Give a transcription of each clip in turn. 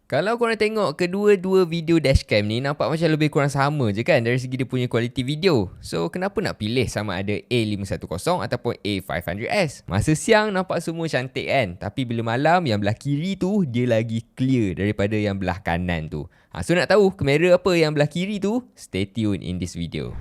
Kalau korang tengok kedua-dua video dashcam ni nampak macam lebih kurang sama je kan dari segi dia punya kualiti video. So kenapa nak pilih sama ada A510 ataupun A500S? Masa siang nampak semua cantik kan, tapi bila malam yang belah kiri tu dia lagi clear daripada yang belah kanan tu. So nak tahu kamera apa yang belah kiri tu? Stay tune in this video.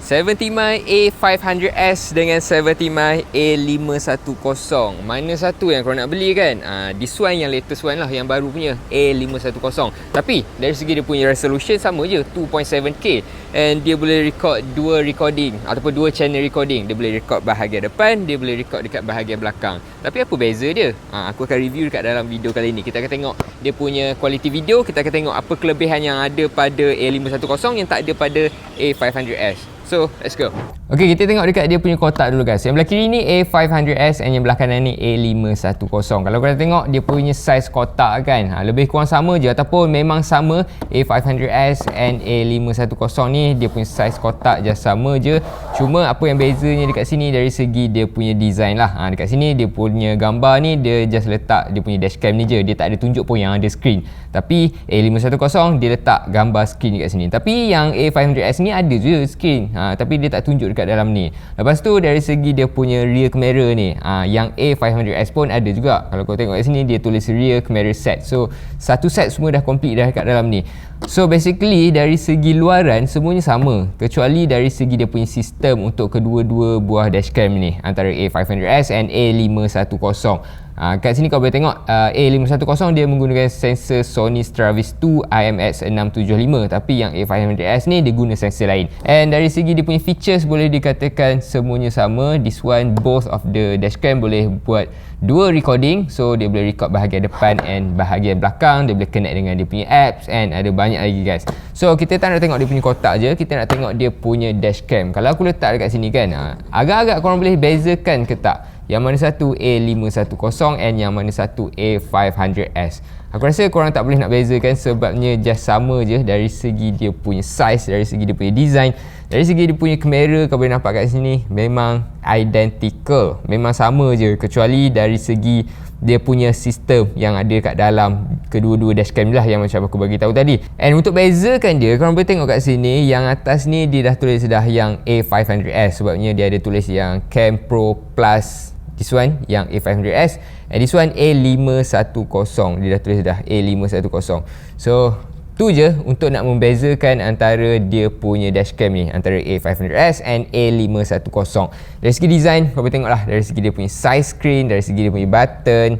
70mm A500S dengan 70mm A510. Mana satu yang korang nak beli kan? This one yang latest one lah, yang baru punya A510. Tapi dari segi dia punya resolution sama je, 2.7K. And dia boleh record dua recording ataupun dua channel recording. Dia boleh record bahagian depan, dia boleh record dekat bahagian belakang. Tapi apa beza dia? Aku akan review dekat dalam video kali ni. Kita akan tengok dia punya kualiti video. Kita akan tengok apa kelebihan yang ada pada A510 yang tak ada pada A500S. So, let's go. Okay, kita tengok dekat dia punya kotak dulu guys. Yang belah kiri ni A500S and yang belah kanan ni A510. Kalau korang tengok dia punya saiz kotak kan, lebih kurang sama je ataupun memang sama. A500S and A510 ni dia punya saiz kotak je sama je. Cuma apa yang bezanya dekat sini dari segi dia punya design lah. Dekat sini dia punya gambar ni dia just letak dia punya dashcam ni je. Dia tak ada tunjuk pun yang ada screen. Tapi A510 dia letak gambar screen dekat sini. Tapi yang A500S ni ada je screen. Tapi dia tak tunjuk dekat dalam ni. Lepas tu dari segi dia punya rear camera ni, yang A500S pun ada juga. Kalau kau tengok kat sini dia tulis rear camera set. So satu set semua dah complete dah dekat dalam ni. So basically dari segi luaran semuanya sama, kecuali dari segi dia punya sistem untuk kedua-dua buah dashcam ni, antara A500S and A510. Kat sini kau boleh tengok A510 dia menggunakan sensor Sony Stravis 2 IMX675, tapi yang A500S ni dia guna sensor lain. And dari segi dia punya features boleh dikatakan semuanya sama. This one both of the dashcam boleh buat dua recording. So dia boleh record bahagian depan and bahagian belakang. Dia boleh connect dengan dia punya apps and ada banyak lagi guys. So kita tak nak tengok dia punya kotak je, kita nak tengok dia punya dashcam. Kalau aku letak dekat sini kan, agak-agak korang boleh bezakan ke tak yang mana satu A510 and yang mana satu A500S. Aku rasa korang tak boleh nak bezakan sebabnya just sama je dari segi dia punya size, dari segi dia punya design, dari segi dia punya kamera. Kau boleh nampak kat sini memang identical, memang sama je, kecuali dari segi dia punya sistem yang ada kat dalam kedua-dua dashcam lah yang macam aku bagi tahu tadi. And untuk bezakan dia, korang boleh tengok kat sini yang atas ni dia dah tulis dah yang A500S sebabnya dia ada tulis yang Cam Pro Plus. This one yang A500S and this one A510. Dia dah tulis dah A510. So tu je untuk nak membezakan antara dia punya dashcam ni, antara A500S and A510. Dari segi design kau boleh tengok lah, dari segi dia punya size screen, dari segi dia punya button,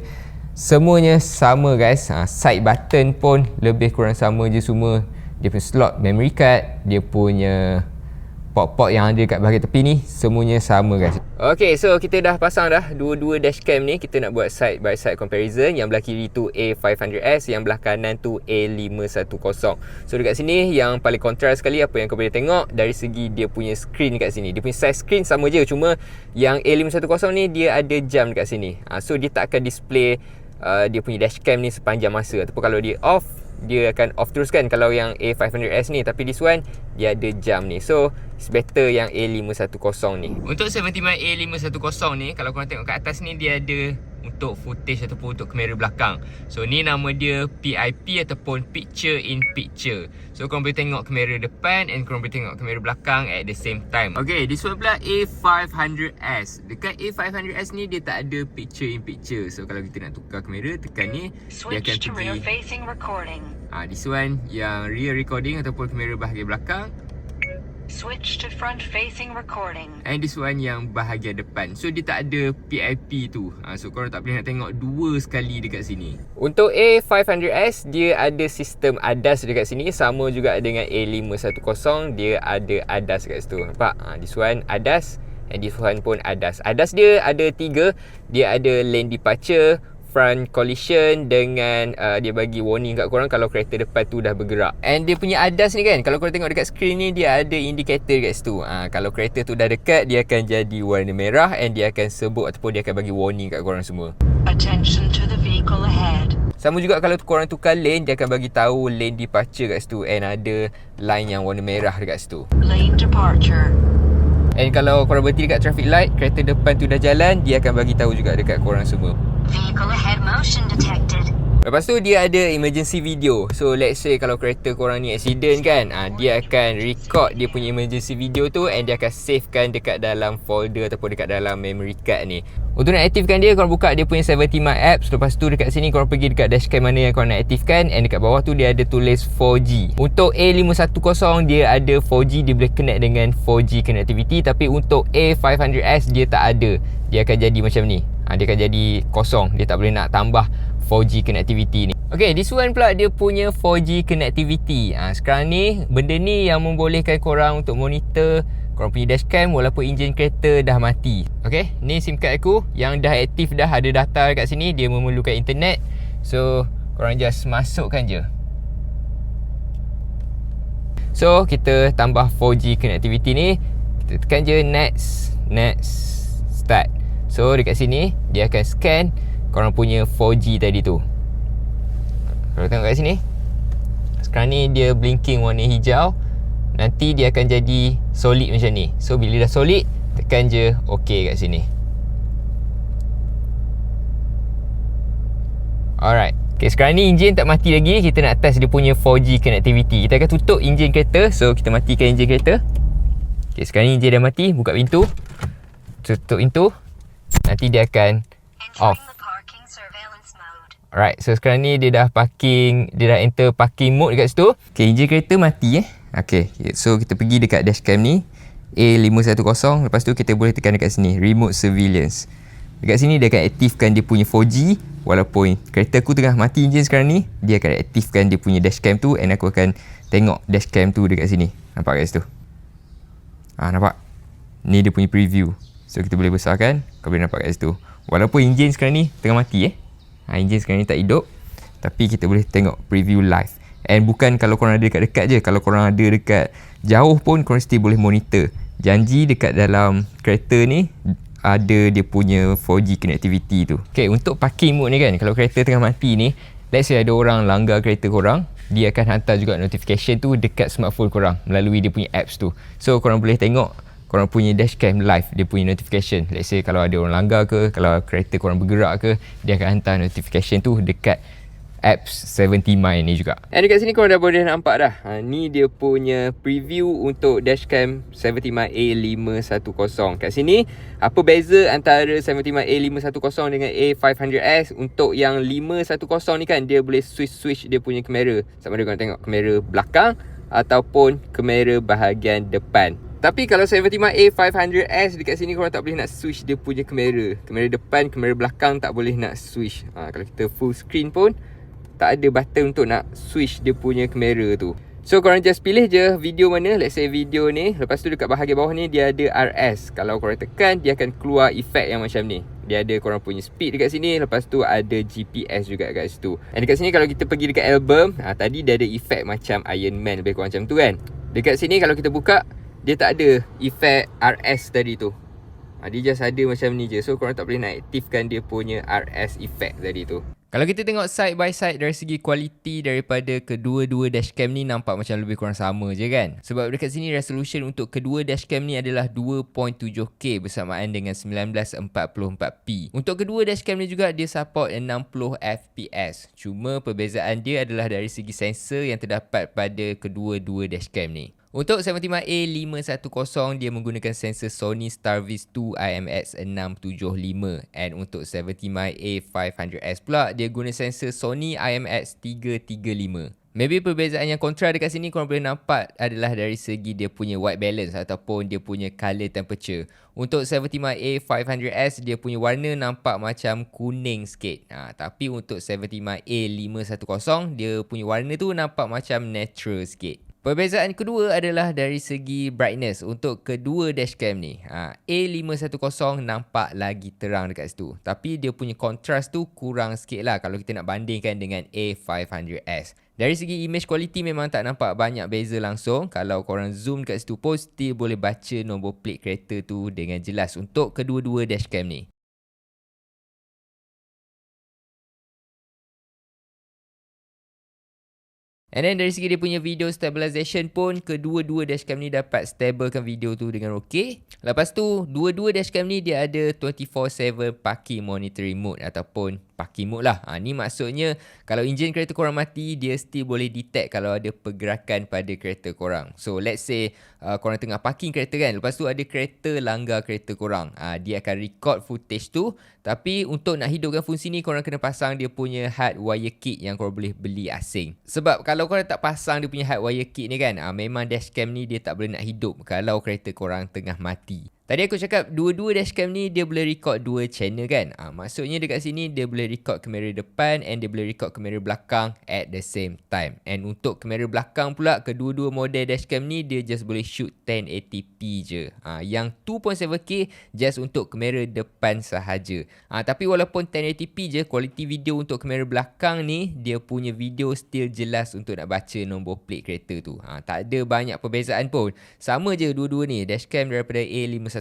semuanya sama guys. Side button pun lebih kurang sama je semua. Dia punya slot memory card, dia punya port-port yang ada kat bahagian tepi ni semuanya sama guys. Okay, so kita dah pasang dah dua-dua dashcam ni. Kita nak buat side by side comparison. Yang belah kiri tu A500S, yang belah kanan tu A510. So dekat sini yang paling kontras sekali apa yang kau boleh tengok dari segi dia punya screen dekat sini. Dia punya size screen sama je, cuma yang A510 ni dia ada jam dekat sini. So dia tak akan display dia punya dashcam ni sepanjang masa, ataupun kalau dia off dia akan off terus kan kalau yang A500S ni. Tapi this one dia ada jam ni, so it's better yang A510 ni. Untuk 70mm A510 ni, kalau korang tengok kat atas ni dia ada untuk footage ataupun untuk kamera belakang. So ni nama dia PIP ataupun Picture in Picture. So korang boleh tengok kamera depan and korang boleh tengok kamera belakang at the same time. Okay, this one pula A500S. Dekat A500S ni dia tak ada Picture in Picture. So kalau kita nak tukar kamera, tekan ni, dia akan pergi this one yang rear recording ataupun kamera bahagian belakang. Switch to front facing recording. And this one yang bahagian depan. So dia tak ada PIP tu. So korang tak boleh nak tengok dua sekali dekat sini. Untuk A500S dia ada sistem ADAS dekat sini, sama juga dengan A510. Dia ada ADAS kat situ. Nampak? This one ADAS and this one pun ADAS. ADAS dia ada 3. Dia ada lane departure, front collision, dengan dia bagi warning kat korang kalau kereta depan tu dah bergerak. And dia punya ADAS ni kan, kalau korang tengok dekat skrin ni dia ada indikator kat situ. Kalau kereta tu dah dekat, dia akan jadi warna merah and dia akan sebut ataupun dia akan bagi warning kat korang semua. Attention to the vehicle ahead. Sama juga kalau korang tukar lane, dia akan bagi tahu lane departure kat situ and ada line yang warna merah dekat situ. Lane departure. And kalau korang berhenti dekat traffic light, kereta depan tu dah jalan, dia akan bagi tahu juga dekat korang semua. Vehicle ahead motion detected. Lepas tu dia ada emergency video. So let's say kalau kereta korang ni accident kan, dia akan record dia punya emergency video tu, and dia akan savekan dekat dalam folder ataupun dekat dalam memory card ni. Untuk nak aktifkan dia, korang buka dia punya 70 My Apps. Lepas tu dekat sini korang pergi dekat dashcam mana yang korang nak aktifkan, and dekat bawah tu dia ada tulis 4G. Untuk A510 dia ada 4G, dia boleh connect dengan 4G connectivity. Tapi untuk A500S dia tak ada. Dia akan jadi macam ni. Dia akan jadi kosong. Dia tak boleh nak tambah 4G connectivity ni. Okay, this one pula dia punya 4G connectivity. Sekarang ni benda ni yang membolehkan korang untuk monitor korang punya dashcam walaupun enjin kereta dah mati. Okay, ni SIM card aku yang dah aktif dah, ada data dekat sini. Dia memerlukan internet. So korang just masukkan je. So kita tambah 4G connectivity ni. Kita tekan je next, start. So dekat sini dia akan scan korang punya 4G tadi tu. Kalau tengok kat sini, sekarang ni dia blinking warna hijau. Nanti dia akan jadi solid macam ni. So bila dah solid, tekan je OK kat sini. Alright. Okay, sekarang ni enjin tak mati lagi. Kita nak test dia punya 4G connectivity. Kita akan tutup enjin kereta. So kita matikan enjin kereta. Okay, sekarang ni enjin dah mati. Buka pintu, tutup pintu. Nanti dia akan off. Alright, so sekarang ni dia dah parking, dia dah enter parking mode dekat situ. Okay, enjin kereta mati Okay, so kita pergi dekat dashcam ni, A510. Lepas tu kita boleh tekan dekat sini, remote surveillance. Dekat sini dia akan aktifkan dia punya 4G. Walaupun kereta aku tengah mati enjin sekarang ni, dia akan aktifkan dia punya dashcam tu, and aku akan tengok dashcam tu dekat sini. Nampak kat situ? Nampak? Ni dia punya preview. So kita boleh besarkan, kau boleh nampak kat situ. Walaupun enjin sekarang ni tengah mati enjin sekarang ni tak hidup, tapi kita boleh tengok preview live. And bukan kalau korang ada dekat-dekat je, kalau korang ada dekat jauh pun korang still boleh monitor. Janji dekat dalam kereta ni ada dia punya 4G connectivity tu. Okay, untuk parking mode ni kan, kalau kereta tengah mati ni, let's say ada orang langgar kereta korang, dia akan hantar juga notification tu dekat smartphone korang melalui dia punya apps tu. So korang boleh tengok korang punya dashcam live, dia punya notification. Let's say kalau ada orang langgar ke, kalau kereta korang bergerak ke, dia akan hantar notification tu dekat apps 70 My ni juga. Dan dekat sini korang dah boleh nampak dah. Ni dia punya preview untuk dashcam 70 My A510. Kat sini, apa beza antara 70 My A510 dengan A500S? Untuk yang 510 ni kan, dia boleh switch dia punya kamera. Sama ada korang tengok kamera belakang ataupun kamera bahagian depan. Tapi kalau 70 My A500S, dekat sini korang tak boleh nak switch dia punya kamera. Kamera depan, kamera belakang tak boleh nak switch. Kalau kita full screen pun tak ada button untuk nak switch dia punya kamera tu. So korang just pilih je video mana. Let's say video ni. Lepas tu dekat bahagian bawah ni dia ada RS. Kalau korang tekan, dia akan keluar efek yang macam ni. Dia ada korang punya speed dekat sini. Lepas tu ada GPS juga kat situ. Dan dekat sini kalau kita pergi dekat album, tadi dia ada efek macam Iron Man, lebih kurang macam tu kan. Dekat sini kalau kita buka, dia tak ada efek RS tadi tu. Dia just ada macam ni je. So korang tak boleh nak aktifkan dia punya RS effect tadi tu. Kalau kita tengok side by side dari segi kualiti daripada kedua-dua dashcam ni, nampak macam lebih kurang sama je kan. Sebab dekat sini resolution untuk kedua dashcam ni adalah 2.7K bersamaan dengan 1944p. Untuk kedua dashcam ni juga dia support 60fps. Cuma perbezaan dia adalah dari segi sensor yang terdapat pada kedua-dua dashcam ni. Untuk 70 My A510, dia menggunakan sensor Sony Starvis 2 IMX675. And untuk 70 My A500S pula, dia guna sensor Sony IMX335. Maybe perbezaan yang kontra dekat sini korang boleh nampak adalah dari segi dia punya white balance ataupun dia punya color temperature. Untuk 70 My A500S, dia punya warna nampak macam kuning sikit. Tapi untuk 70 My A510, dia punya warna tu nampak macam natural sikit. Perbezaan kedua adalah dari segi brightness untuk kedua dashcam ni. A510 nampak lagi terang dekat situ. Tapi dia punya kontras tu kurang sikit lah kalau kita nak bandingkan dengan A500S. Dari segi image quality memang tak nampak banyak beza langsung. Kalau korang zoom kat situ pun still boleh baca nombor plate kereta tu dengan jelas untuk kedua-dua dashcam ni. And then dari segi dia punya video stabilization pun, kedua-dua dashcam ni dapat stablekan video tu dengan okey. Lepas tu, dua-dua dashcam ni dia ada 24/7 parking monitoring mode ataupun parking mode lah. Ni maksudnya kalau enjin kereta korang mati, dia still boleh detect kalau ada pergerakan pada kereta korang. So let's say korang tengah parking kereta kan, lepas tu ada kereta langgar kereta korang. Dia akan record footage tu, tapi untuk nak hidupkan fungsi ni korang kena pasang dia punya hardwire kit yang korang boleh beli asing. Sebab kalau korang tak pasang dia punya hardwire kit ni kan, memang dashcam ni dia tak boleh nak hidup kalau kereta korang tengah mati. Tadi aku cakap dua-dua dashcam ni dia boleh record dua channel kan. Maksudnya dekat sini dia boleh record kamera depan and dia boleh record kamera belakang at the same time. And untuk kamera belakang pula, kedua-dua model dashcam ni dia just boleh shoot 1080p je. Yang 2.7K just untuk kamera depan sahaja. Tapi walaupun 1080p je, quality video untuk kamera belakang ni dia punya video still jelas untuk nak baca nombor plate kereta tu. Tak ada banyak perbezaan pun. Sama je dua-dua ni, dashcam daripada A510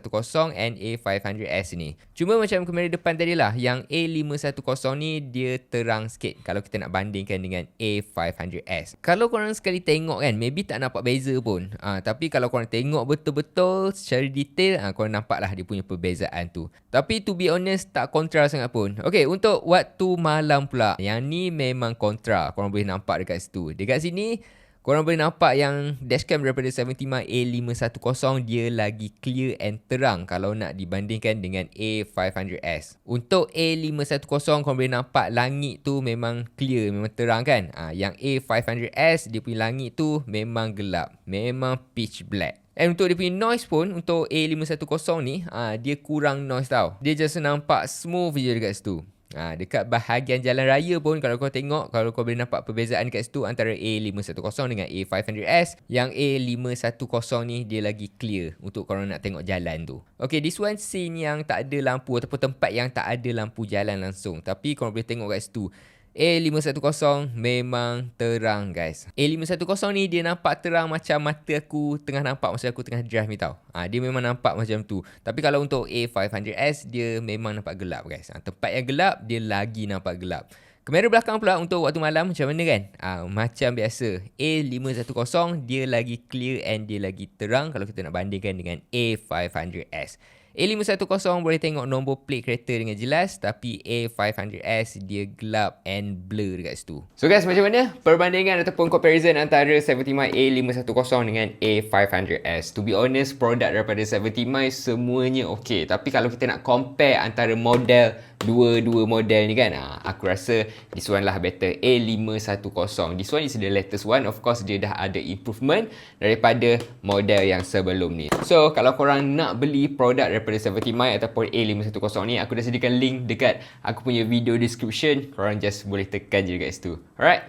and A500S ni. Cuma macam kamera depan tadi lah, yang A510 ni dia terang sikit kalau kita nak bandingkan dengan A500S. Kalau korang sekali tengok kan, maybe tak nampak beza pun. Tapi kalau korang tengok betul-betul secara detail, korang nampak lah dia punya perbezaan tu. Tapi to be honest, tak kontra sangat pun. Okay, untuk waktu malam pula, yang ni memang kontra. Korang boleh nampak dekat situ. Dekat sini, korang boleh nampak yang dashcam daripada 70mm A510 dia lagi clear and terang kalau nak dibandingkan dengan A500S. Untuk A510 korang boleh nampak langit tu memang clear, memang terang kan. Yang A500S dia punya langit tu memang gelap, memang pitch black. And untuk dia punya noise pun, untuk A510 ni, dia kurang noise tau. Dia just nampak smooth je dekat situ. Dekat bahagian jalan raya pun kalau kau tengok, kalau kau boleh nampak perbezaan kat situ antara A510 dengan A500S, yang A510 ni dia lagi clear untuk korang nak tengok jalan tu. Okay, this one scene yang tak ada lampu ataupun tempat yang tak ada lampu jalan langsung, tapi korang boleh tengok kat situ A510 memang terang guys. A510 ni dia nampak terang macam mata aku tengah nampak masa aku tengah drive ni tau. Dia memang nampak macam tu. Tapi kalau untuk A500S dia memang nampak gelap guys. Tempat yang gelap dia lagi nampak gelap. Kamera belakang pula untuk waktu malam macam mana kan? Macam biasa, A510 dia lagi clear and dia lagi terang kalau kita nak bandingkan dengan A500S. A510 boleh tengok nombor plate kereta dengan jelas, tapi A500S dia gelap and blur dekat situ. So guys, macam mana perbandingan ataupun comparison antara 70mm A510 dengan A500S? To be honest, produk daripada 70mm semuanya okey. Tapi kalau kita nak compare antara model dua model ni kan, aku rasa this one lah better, A510. This one is the latest one. Of course dia dah ada improvement daripada model yang sebelum ni. So kalau korang nak beli produk daripada 70mm ataupun A510 ni, aku dah sediakan link dekat aku punya video description. Korang just boleh tekan je dekat situ. Alright,